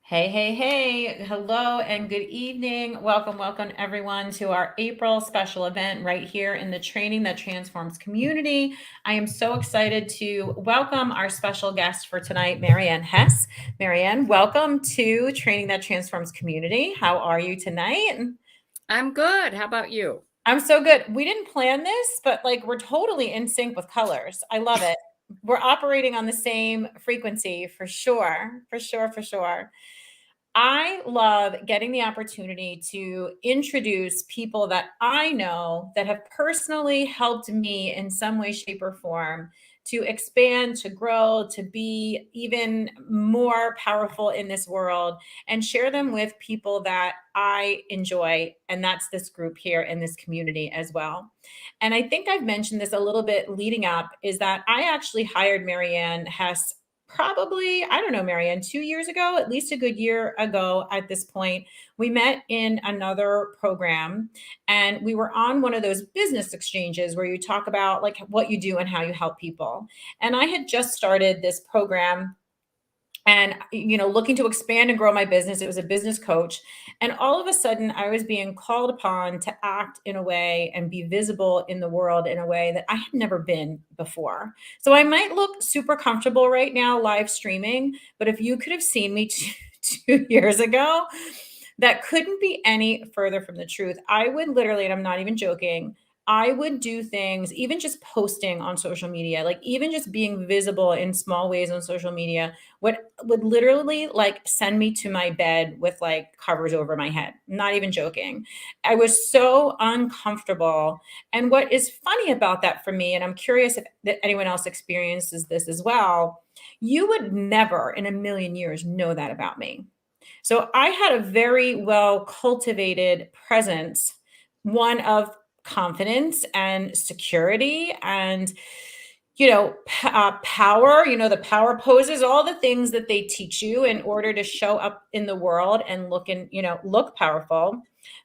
Hey, hey, hey. Hello and good evening. Welcome everyone to our April special event right here in the Training That Transforms community. I am so excited to welcome our special guest for tonight, Maryann Hesse. Maryann, welcome to Training That Transforms community. How are you tonight? I'm good. How about you? I'm so good. We didn't plan this, but like we're totally in sync with colors. I love it. We're operating on the same frequency for sure. For sure, for sure. I love getting the opportunity to introduce people that I know that have personally helped me in some way, shape, or form to expand, to grow, to be even more powerful in this world and share them with people that I enjoy. And that's this group here in this community as well. And I think I've mentioned this a little bit leading up is that I actually hired Maryann Hesse probably, I don't know, Maryann, 2 years ago, at least a good year ago at this point. We met in another program and we were on one of those business exchanges where you talk about like what you do and how you help people. And I had just started this program and looking to expand and grow my business. It was a business coach, and all of a sudden I was being called upon to act in a way and be visible in the world in a way that I had never been before. So I might look super comfortable right now live streaming, but if you could have seen me 2 years ago, that couldn't be any further from the truth. I would literally, and I'm not even joking, I would do things, even just posting on social media, like even just being visible in small ways on social media, would literally like send me to my bed with like covers over my head. Not even joking. I was so uncomfortable. And what is funny about that for me, and I'm curious if anyone else experiences this as well, you would never in a million years know that about me. So I had a very well cultivated presence, one of confidence and security and power, the power poses, all the things that they teach you in order to show up in the world and look powerful.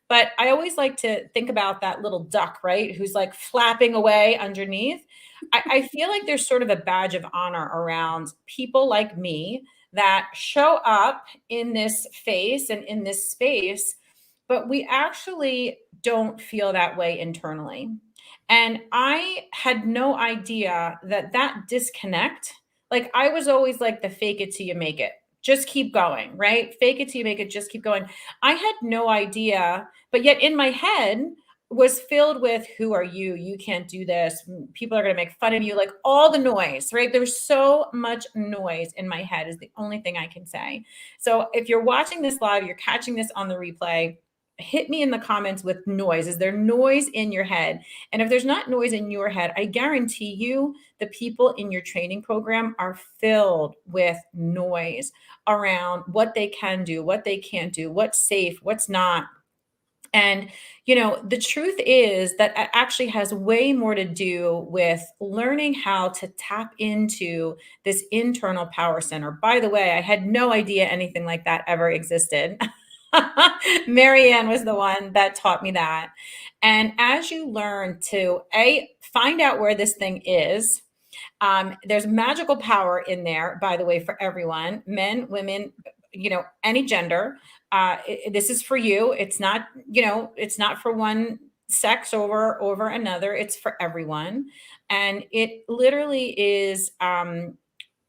But I always like to think about that little duck, right, who's like flapping away underneath. I feel like there's sort of a badge of honor around people like me that show up in this face and in this space, but we actually don't feel that way internally. And I had no idea that disconnect, like I was always like the fake it till you make it. Just keep going, right? Fake it till you make it, just keep going. I had no idea, but yet in my head was filled with who are you? You can't do this. People are going to make fun of you, like all the noise, right? There's so much noise in my head is the only thing I can say. So if you're watching this live, you're catching this on the replay, hit me in the comments with noise. Is there noise in your head? And if there's not noise in your head, I guarantee you the people in your training program are filled with noise around what they can do, what they can't do, what's safe, what's not. And, the truth is that it actually has way more to do with learning how to tap into this internal power center. By the way, I had no idea anything like that ever existed. Maryann was the one that taught me that. And as you learn to find out where this thing is, there's magical power in there, by the way, for everyone, men, women, any gender. This is for you. It's not, it's not for one sex over another. It's for everyone. And it literally is,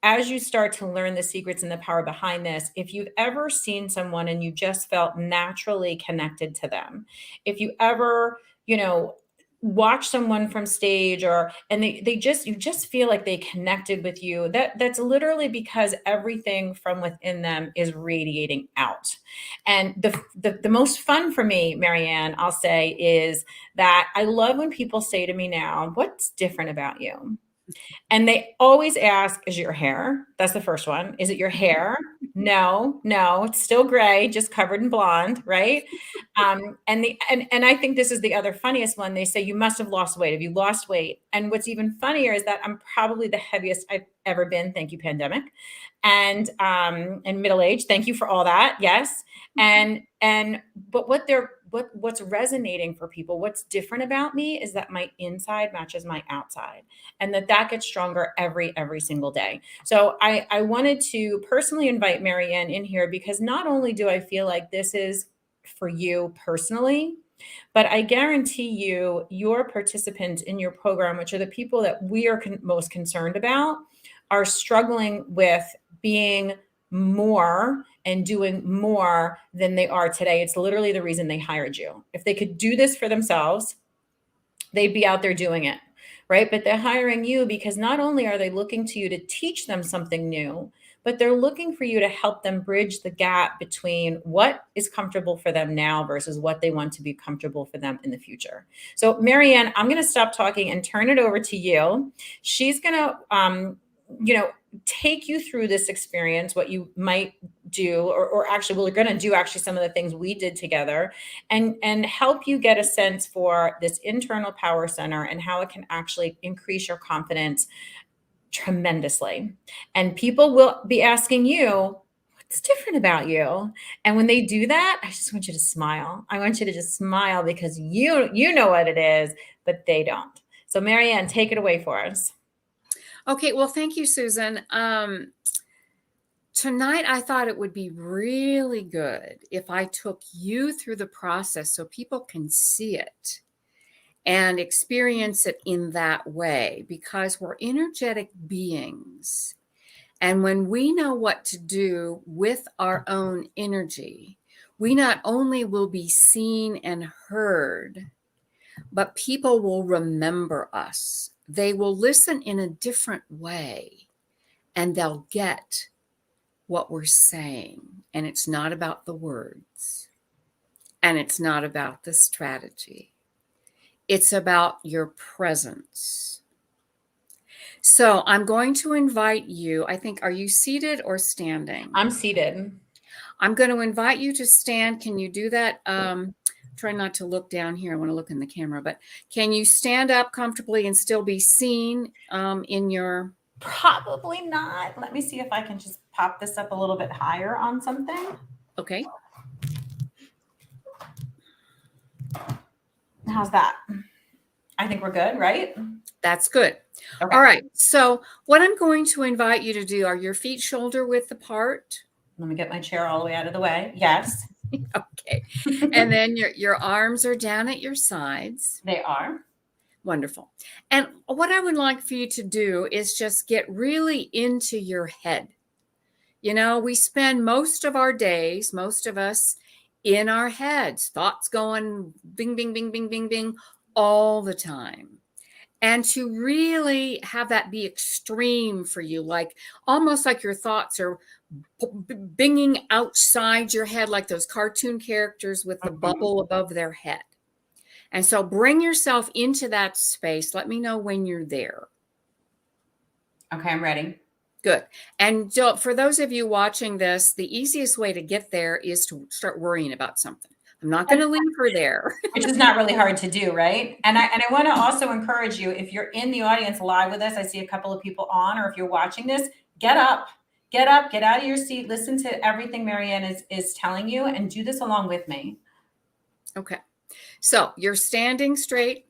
as you start to learn the secrets and the power behind this, if you've ever seen someone and you just felt naturally connected to them, if you ever, watch someone from stage and you just feel like they connected with you, that's literally because everything from within them is radiating out. And the most fun for me, Maryann, I'll say, is that I love when people say to me now, what's different about you? And they always ask, is it your hair? That's the first one. Is it your hair? No, it's still gray, just covered in blonde, right? And I think this is the other funniest one. They say, you must have lost weight. Have you lost weight? And what's even funnier is that I'm probably the heaviest I've ever been. Thank you, pandemic. And middle age. Thank you for all that. Yes. But what what's resonating for people, what's different about me is that my inside matches my outside, and that gets stronger every single day. So I wanted to personally invite Maryann in here because not only do I feel like this is for you personally, but I guarantee you, your participants in your program, which are the people that we are most concerned about, are struggling with being more and doing more than they are today. It's literally the reason they hired you. If they could do this for themselves, they'd be out there doing it, right? But they're hiring you because not only are they looking to you to teach them something new, but they're looking for you to help them bridge the gap between what is comfortable for them now versus what they want to be comfortable for them in the future. So Maryann, I'm going to stop talking and turn it over to you. She's going to, take you through this experience, what you might do, or actually, we're going to do actually some of the things we did together, and help you get a sense for this internal power center and how it can actually increase your confidence tremendously. And people will be asking you, what's different about you? And when they do that, I just want you to smile. I want you to just smile because you know what it is, but they don't. So Maryann, take it away for us. Okay, well, thank you, Susan. Tonight, I thought it would be really good if I took you through the process so people can see it and experience it in that way, because we're energetic beings. And when we know what to do with our own energy, we not only will be seen and heard, but people will remember us. They will listen in a different way, and they'll get what we're saying. And it's not about the words, and it's not about the strategy. It's about your presence. So I'm going to invite you, I think, are you seated or standing? I'm seated. I'm going to invite you to stand. Can you do that? Try not to look down here. I want to look in the camera, but can you stand up comfortably and still be seen in your... Probably not. Let me see if I can just pop this up a little bit higher on something. Okay. How's that? I think we're good, right? That's good. Okay. All right. So what I'm going to invite you to do, are your feet shoulder width apart? Let me get my chair all the way out of the way. Yes. Okay. And then your arms are down at your sides. They are. Wonderful. And what I would like for you to do is just get really into your head. You know, we spend most of our days, most of us, in our heads, thoughts going bing, bing, bing, bing, bing, bing all the time. And to really have that be extreme for you, like almost like your thoughts are binging outside your head, like those cartoon characters with the bubble above their head. And so bring yourself into that space. Let me know when you're there. Okay, I'm ready. Good. And for those of you watching this, the easiest way to get there is to start worrying about something. I'm not going to leave her there. Which is not really hard to do, right? And I want to also encourage you, if you're in the audience live with us, I see a couple of people on, or if you're watching this, get up, get out of your seat, listen to everything Maryann is telling you, and do this along with me. Okay. So you're standing straight,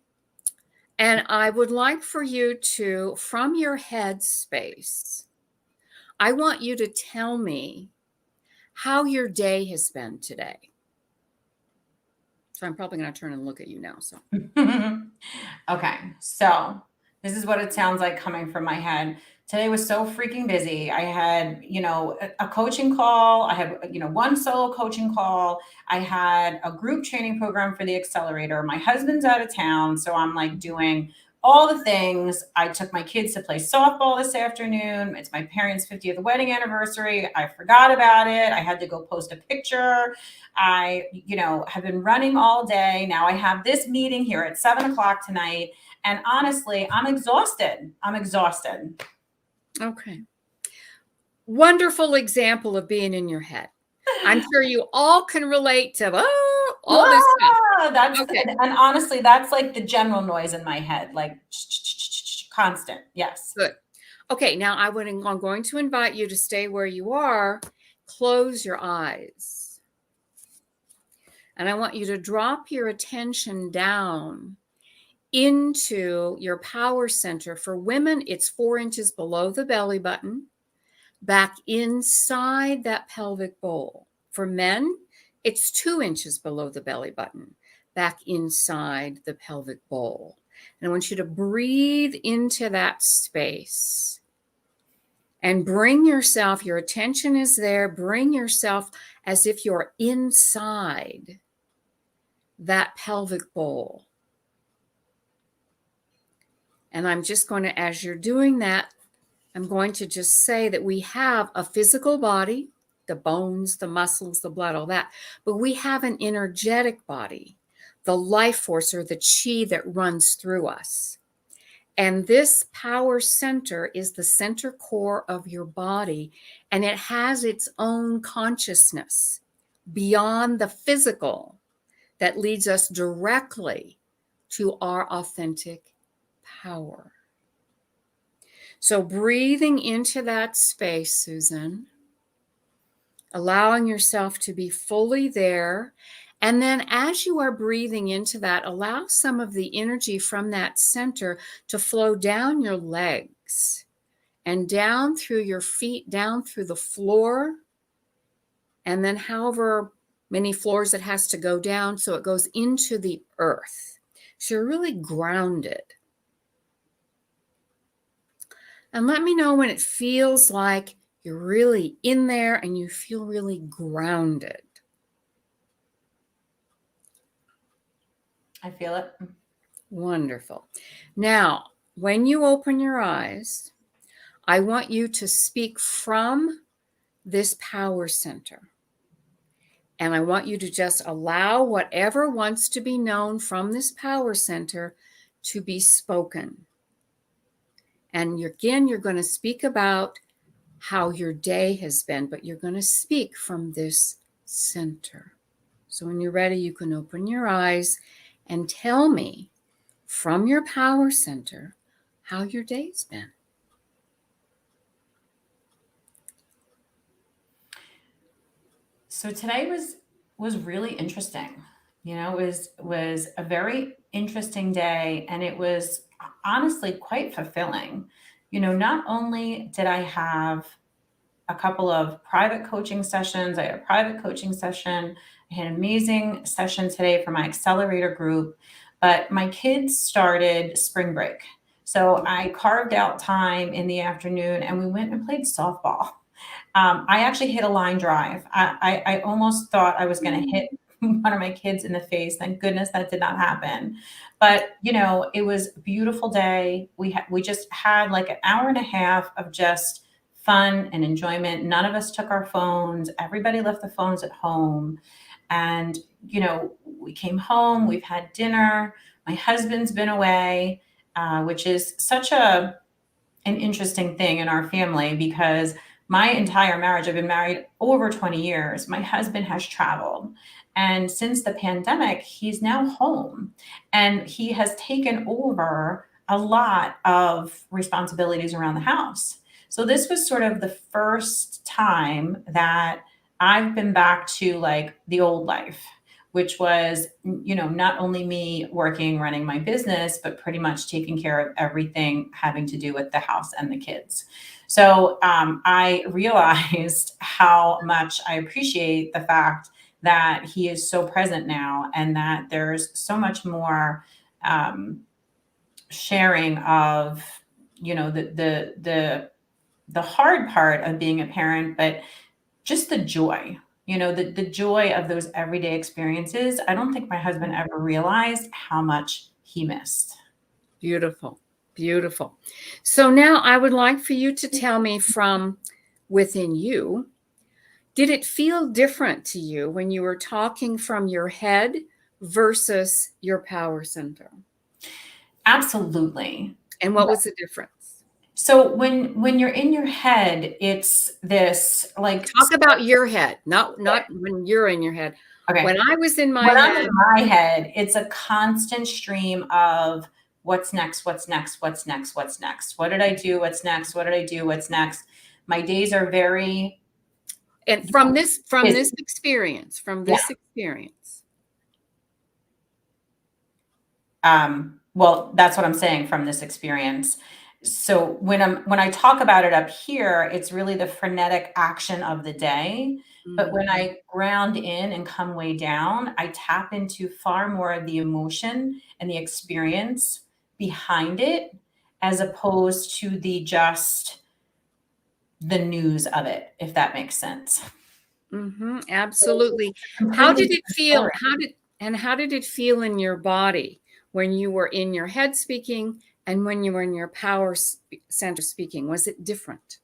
and I would like for you to, from your head space, I want you to tell me how your day has been today. So I'm probably going to turn and look at you now. So, okay. So this is what it sounds like coming from my head. Today was so freaking busy. I had, a coaching call. I had, one solo coaching call. I had a group training program for the accelerator. My husband's out of town. So I'm like doing all the things. I took my kids to play softball this afternoon. It's my parents' 50th wedding anniversary. I forgot about it. I had to go post a picture. I, have been running all day. Now I have this meeting here at 7:00 tonight. And honestly, I'm exhausted. Okay. Wonderful example of being in your head. I'm sure you all can relate to all this stuff. That's okay. And honestly, that's like the general noise in my head, like constant. Yes. Good. Okay. Now I'm going to invite you to stay where you are. Close your eyes. And I want you to drop your attention down into your power center. For women, it's 4 inches below the belly button, back inside that pelvic bowl. For men, it's 2 inches below the belly button, back inside the pelvic bowl. And I want you to breathe into that space and bring yourself, your attention is there, bring yourself as if you're inside that pelvic bowl. And I'm just going to, as you're doing that, I'm going to just say that we have a physical body, the bones, the muscles, the blood, all that, but we have an energetic body, the life force or the chi that runs through us. And this power center is the center core of your body, and it has its own consciousness beyond the physical that leads us directly to our authentic power. So breathing into that space, Susan, allowing yourself to be fully there. And then as you are breathing into that, allow some of the energy from that center to flow down your legs and down through your feet, down through the floor, and then however many floors it has to go down, so it goes into the earth. So you're really grounded. And let me know when it feels like you're really in there and you feel really grounded. I feel it. Wonderful. Now, when you open your eyes, I want you to speak from this power center. And I want you to just allow whatever wants to be known from this power center to be spoken. And again, you're going to speak about how your day has been, but you're going to speak from this center. So when you're ready, you can open your eyes and tell me from your power center how your day's been. So today was really interesting. It was a very interesting day, and it was honestly quite fulfilling. Not only did I have a couple of private coaching sessions, I had a private coaching session. I had an amazing session today for my accelerator group, but my kids started spring break. So I carved out time in the afternoon and we went and played softball. I actually hit a line drive. I almost thought I was going to hit one of my kids in the face. Thank goodness that did not happen. But it was a beautiful day. We just had like an hour and a half of just fun and enjoyment. None of us took our phones. Everybody left the phones at home. And we came home. We've had dinner. My husband's been away, which is such an interesting thing in our family because my entire marriage, I've been married over 20 years. My husband has traveled. And since the pandemic, he's now home and he has taken over a lot of responsibilities around the house. So this was sort of the first time that I've been back to like the old life, which was, not only me working, running my business, but pretty much taking care of everything having to do with the house and the kids. So I realized how much I appreciate the fact that he is so present now and that there's so much more sharing of, the hard part of being a parent, but just the joy, the joy of those everyday experiences. I don't think my husband ever realized how much he missed. Beautiful. Beautiful. So now I would like for you to tell me from within you, did it feel different to you when you were talking from your head versus your power center? Absolutely. And what was the difference? So when you're in your head, it's this like talk about your head, not when you're in your head. Okay. When I was in my when head, I'm in my head, it's a constant stream of what's next, what's next, what's next, what's next. What did I do? What's next? What did I do? What's next? My days are very and from this experience, Well, that's what I'm saying from this experience. So when I talk about it up here, it's really the frenetic action of the day. But when Mhm. I ground in and come way down, I tap into far more of the emotion and the experience behind it, as opposed to the news of it, if that makes sense. So Absolutely. it's a How completely did it different feel? story. How did it feel in your body when you were in your head speaking and when you were in your center speaking? Was it different?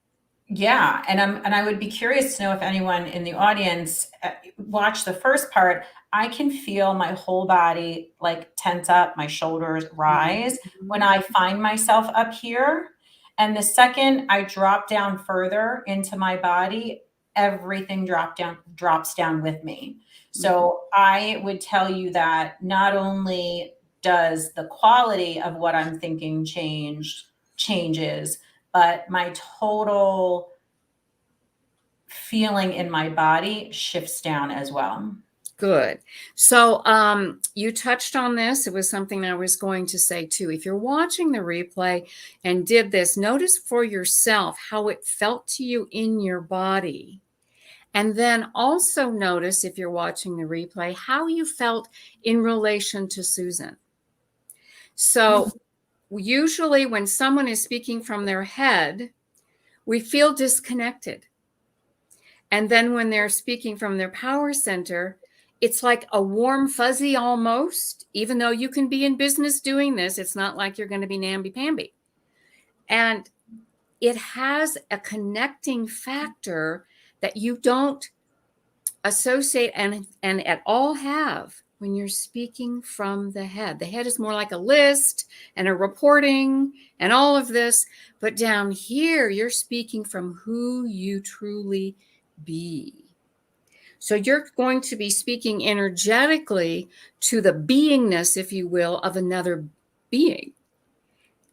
Yeah, and I would be curious to know if anyone in the audience watched the first part. I can feel my whole body like tense up, my shoulders rise when Mhm. I find myself up here. And the second I drop down further into my body, everything drops down with me. Mhm. So I would tell you that not only does the quality of what I'm thinking changes, but my total feeling in my body shifts down as well. Good. So, you touched on this. It was something I was going to say too. If you're watching the replay and did this, notice for yourself how it felt to you in your body. And then also notice, if you're watching the replay, how you felt in relation to Susan. So, usually when someone is speaking from their head, we feel disconnected. And then when they're speaking from their power center, it's like a warm fuzzy almost, even though you can be in business doing this. It's not like you're going to be namby-pamby. And it has a connecting factor that you don't associate and at all have when you're speaking from the head. The head is more like a list and a reporting and all of this. But down here, you're speaking from who you truly be. So you're going to be speaking energetically to the beingness, if you will, of another being,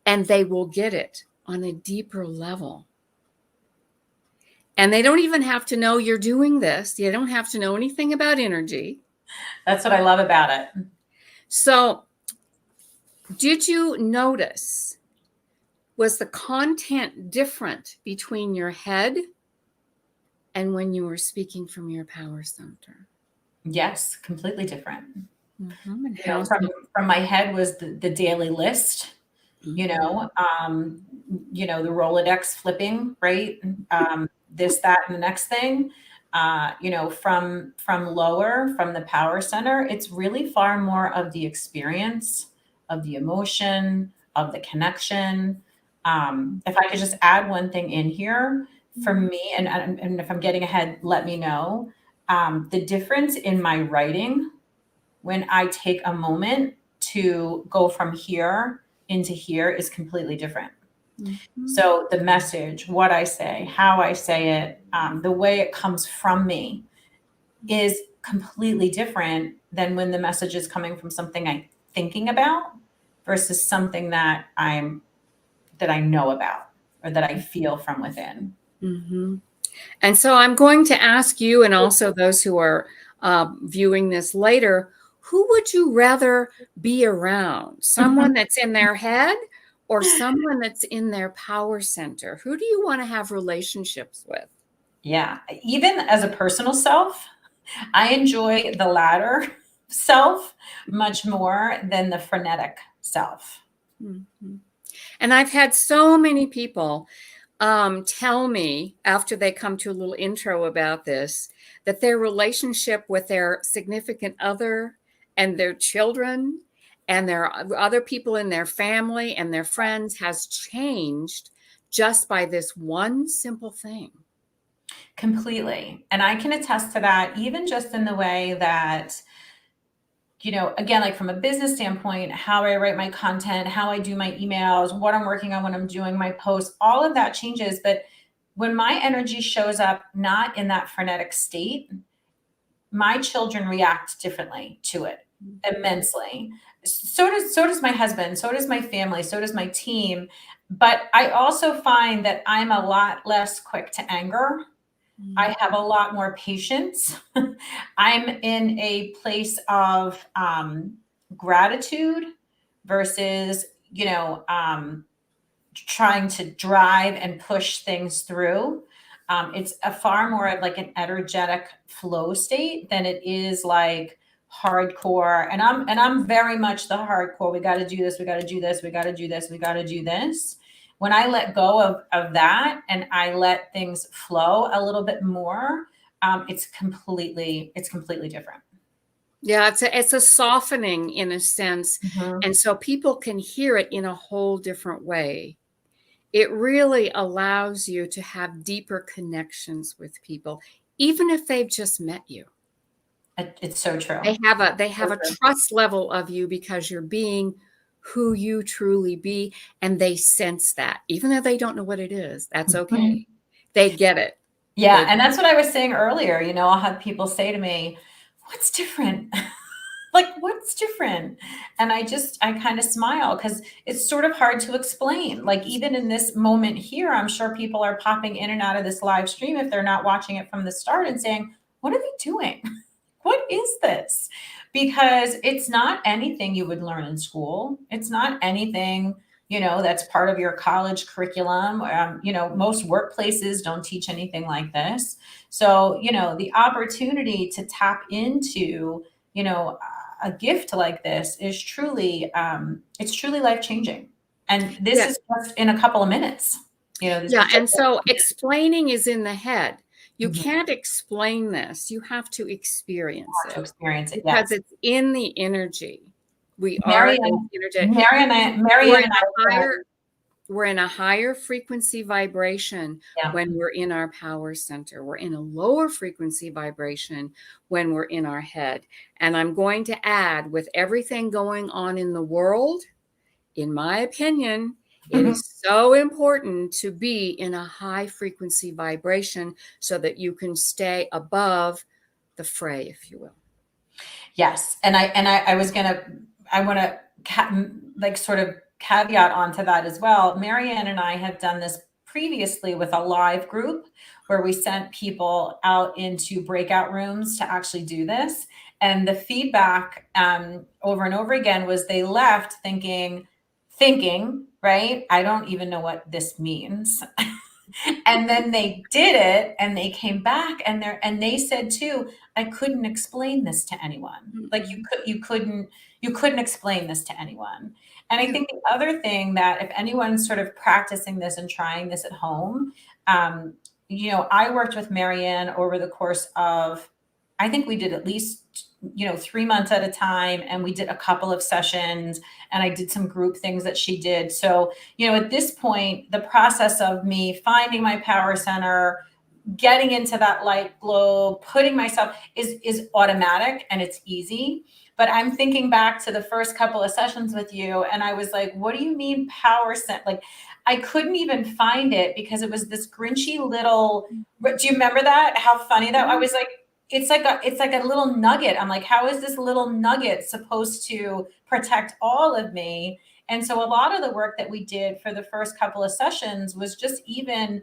and they will get it on a deeper level. And they don't even have to know you're doing this. They don't have to know anything about energy. That's what I love about it. So, did you notice, was the content different between your head and when you were speaking from your power center? Yes, completely different. And You know, how so? from my head was the daily list, you Mhm. know, the Rolodex flipping, right? This, that, and the next thing. From lower, from the power center, it's really far more of the experience, of the emotion, of the connection. If I could just add one thing in here for me, and if I'm getting ahead, let me know. The difference in my writing when I take a moment to go from here into here is completely different. Mhm. So the message, what I say, how I say it, the way it comes from me is completely different than when the message is coming from something I'm thinking about versus something that I know about or that I feel from within. Mhm. And so I'm going to ask you, and also those who are viewing this later, who would you rather be around? Someone that's in their head or someone that's in their power center? Who do you want to have relationships with? Yeah. Even as a personal self, I enjoy the latter self much more than the frenetic self. Mhm. And I've had so many people tell me after they come to a little intro about this that their relationship with their significant other and their children and their other people in their family and their friends has changed just by this one simple thing. Completely. And I can attest to that, even just in the way that, again, like from a business standpoint, how I write my content, how I do my emails, what I'm working on when I'm doing my posts, all of that changes. But when my energy shows up not in that frenetic state, my children react differently to it Mhm. immensely. So does my husband, so does my family, so does my team. But I also find that I'm a lot less quick to anger. I have a lot more patience. I'm in a place of gratitude versus, trying to drive and push things through. It's a far more of like an energetic flow state than it is like hardcore. And I'm very much the hardcore. We got to do this. We got to do this. We got to do this. We got to do this. When I let go of that and I let things flow a little bit more, it's completely different. Yeah, it's a softening in a sense. Mhm. And so people can hear it in a whole different way. It really allows you to have deeper connections with people, even if they've just met you. It's so true. They have a trust level of you because you're being who you truly be, and they sense that, even though they don't know what it is. That's okay. They get it. Yeah, and that's what I was saying earlier. I'll have people say to me, "What's different?" Like, what's different? And I kind of smile because it's sort of hard to explain. Like, even in this moment here, I'm sure people are popping in and out of this live stream if they're not watching it from the start and saying, "What are they doing? What is this?" Because it's not anything you would learn in school. It's not anything, that's part of your college curriculum. Most workplaces don't teach anything like this. So, the opportunity to tap into, a gift like this is truly, it's truly life changing. And this Yeah. is just in a couple of minutes. Yeah, and so explaining is in the head. You Mhm. can't explain this. You have to experience To it experience it. because Yes. it's in the energy. We are Marianne, in energy. Marianne and I, We're in a higher frequency vibration yeah. when we're in our power center. We're in a lower frequency vibration when we're in our head. And I'm going to add, with everything going on in the world, in my opinion, it is so important to be in a high frequency vibration so that you can stay above the fray, if you will. Yes. And I want to like sort of caveat onto that as well. Maryann and I have done this previously with a live group where we sent people out into breakout rooms to actually do this. And the feedback over and over again was they left thinking, right? I don't even know what this means. And then they did it and they came back and they said too, I couldn't explain this to anyone. Like you couldn't explain this to anyone. And I think the other thing that if anyone's sort of practicing this and trying this at home, I worked with Maryann over the course of, I think we did at least 3 months at a time, and we did a couple of sessions, and I did some group things that she did. So, at this point, the process of me finding my power center, getting into that light glow, putting myself is automatic and it's easy. But I'm thinking back to the first couple of sessions with you, and I was like, what do you mean power center? Like, I couldn't even find it because it was this grinchy little, do you remember that? How funny that I was like, it's like a little nugget. I'm like, how is this little nugget supposed to protect all of me? And so a lot of the work that we did for the first couple of sessions was just even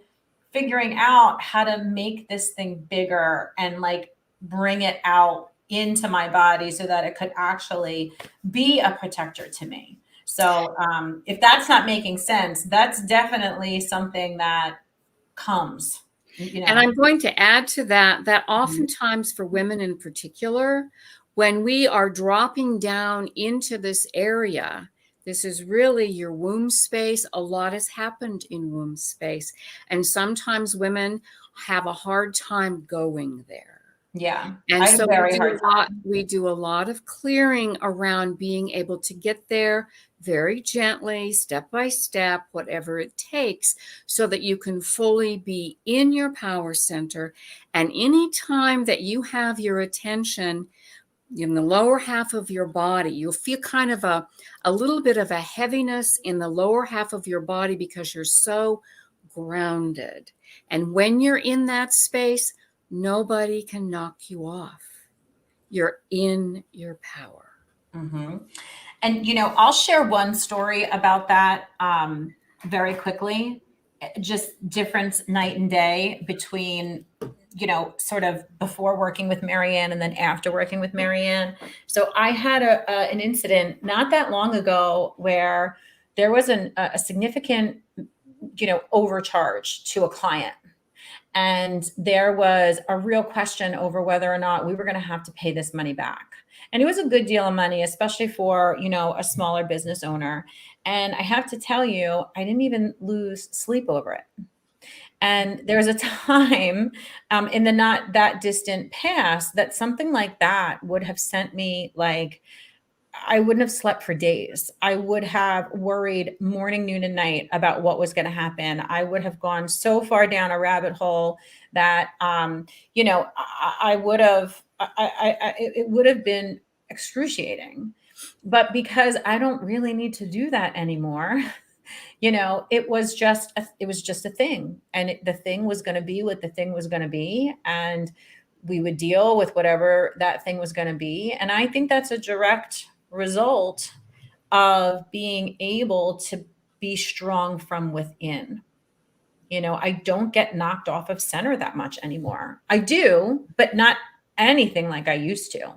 figuring out how to make this thing bigger and like bring it out into my body so that it could actually be a protector to me. So if that's not making sense, that's definitely something that comes. And I'm going to add to that, that oftentimes for women in particular, when we are dropping down into this area, this is really your womb space. A lot has happened in womb space. And sometimes women have a hard time going there. Yeah. And so we do a lot of clearing around being able to get there very gently, step by step, whatever it takes, so that you can fully be in your power center. And any time that you have your attention in the lower half of your body, you'll feel kind of a little bit of a heaviness in the lower half of your body because you're so grounded. And when you're in that space, nobody can knock you off. You're in your power. Mm-hmm. And, I'll share one story about that very quickly. Just difference night and day between, sort of before working with Maryann and then after working with Maryann. So I had an incident not that long ago where there was a significant, overcharge to a client. And there was a real question over whether or not we were going to have to pay this money back. And it was a good deal of money, especially for, a smaller business owner. And I have to tell you, I didn't even lose sleep over it. And there was a time in the not that distant past that something like that would have sent me like, I wouldn't have slept for days. I would have worried morning, noon, and night about what was going to happen. I would have gone so far down a rabbit hole that, I would have, it would have been excruciating. But because I don't really need to do that anymore, it was just a thing, and the thing was going to be what the thing was going to be, and we would deal with whatever that thing was going to be. And I think that's a direct result of being able to be strong from within. I don't get knocked off of center that much anymore. I do, but not anything like I used to.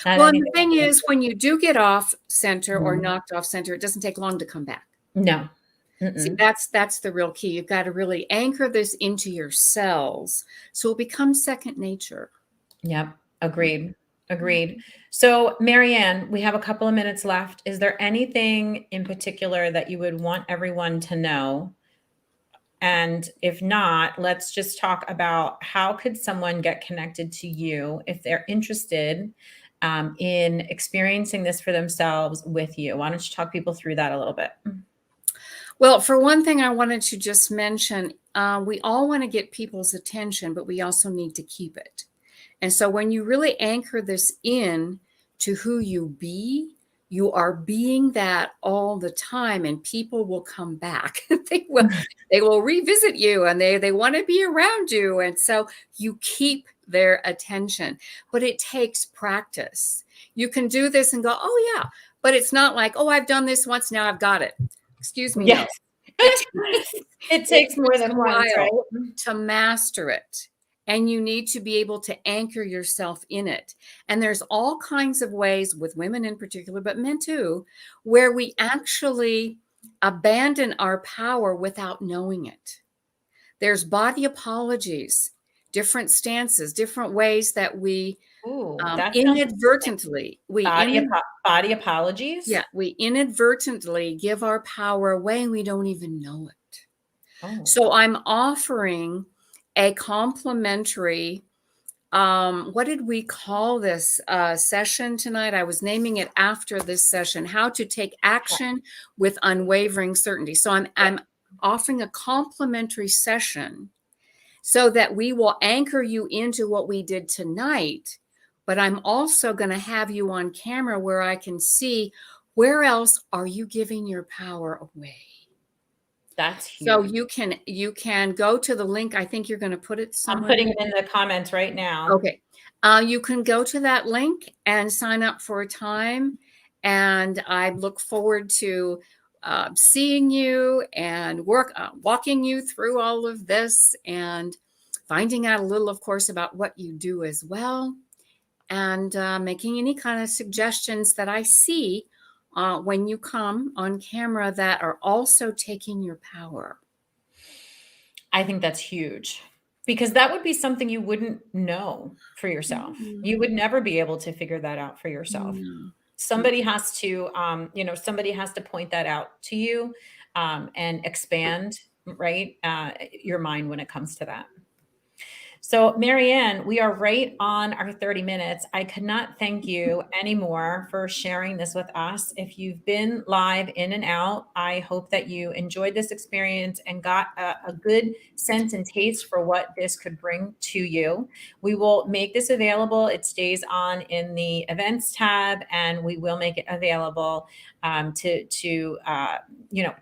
Well, and the thing is, when you do get off center or knocked off center, it doesn't take long to come back. No. See, that's the real key. You've got to really anchor this into your cells so it becomes second nature. Yep. Agreed. So Maryann, we have a couple of minutes left. Is there anything in particular that you would want everyone to know? And if not, let's just talk about how could someone get connected to you if they're interested in experiencing this for themselves with you. Why don't you talk people through that a little bit? Well, for one thing, I wanted to just mention, we all want to get people's attention, but we also need to keep it. And so when you really anchor this in to who you be, you are being that all the time, and people will come back. They will revisit you, and they want to be around you. And so you keep their attention, but it takes practice. You can do this and go, oh yeah, but it's not like, oh, I've done this once, now I've got it. Excuse me. Yes. It takes more than once, right? To master it. And you need to be able to anchor yourself in it. And there's all kinds of ways, with women in particular, but men too, where we actually abandon our power without knowing it. There's body apologies, different stances, different ways that we inadvertently, body apologies. Yeah, we inadvertently give our power away and we don't even know it. Oh. So I'm offering a complimentary, what did we call this session tonight? I was naming it after this session, How to Take Action with Unwavering Certainty. So I'm offering a complimentary session so that we will anchor you into what we did tonight, but I'm also going to have you on camera where I can see where else are you giving your power away. That's huge. So you can go to the link. I think you're going to put it somewhere. I'm putting it in the comments right now. Okay. You can go to that link and sign up for a time. And I look forward to seeing you and walking you through all of this and finding out a little, of course, about what you do as well, and making any kind of suggestions that I see when you come on camera that are also taking your power. I think that's huge, because that would be something you wouldn't know for yourself. Mm-hmm. You would never be able to figure that out for yourself. Mm-hmm. Somebody has to, somebody has to point that out to you and expand, right, your mind when it comes to that. So Maryann, we are right on our 30 minutes. I could not thank you anymore for sharing this with us. If you've been live in and out, I hope that you enjoyed this experience and got a good sense and taste for what this could bring to you. We will make this available. It stays on in the events tab, and we will make it available to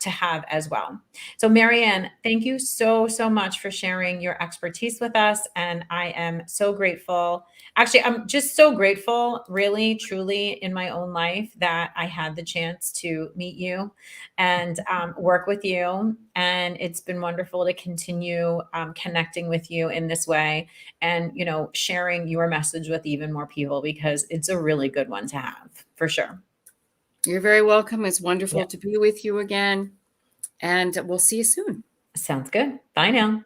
have as well. So Maryann, thank you so much for sharing your expertise with us. And I am so grateful. Actually, I'm just so grateful, really, truly, in my own life that I had the chance to meet you and work with you. And it's been wonderful to continue connecting with you in this way and, sharing your message with even more people because it's a really good one to have for sure. You're very welcome. It's wonderful Yeah. to be with you again. And we'll see you soon. Sounds good. Bye now.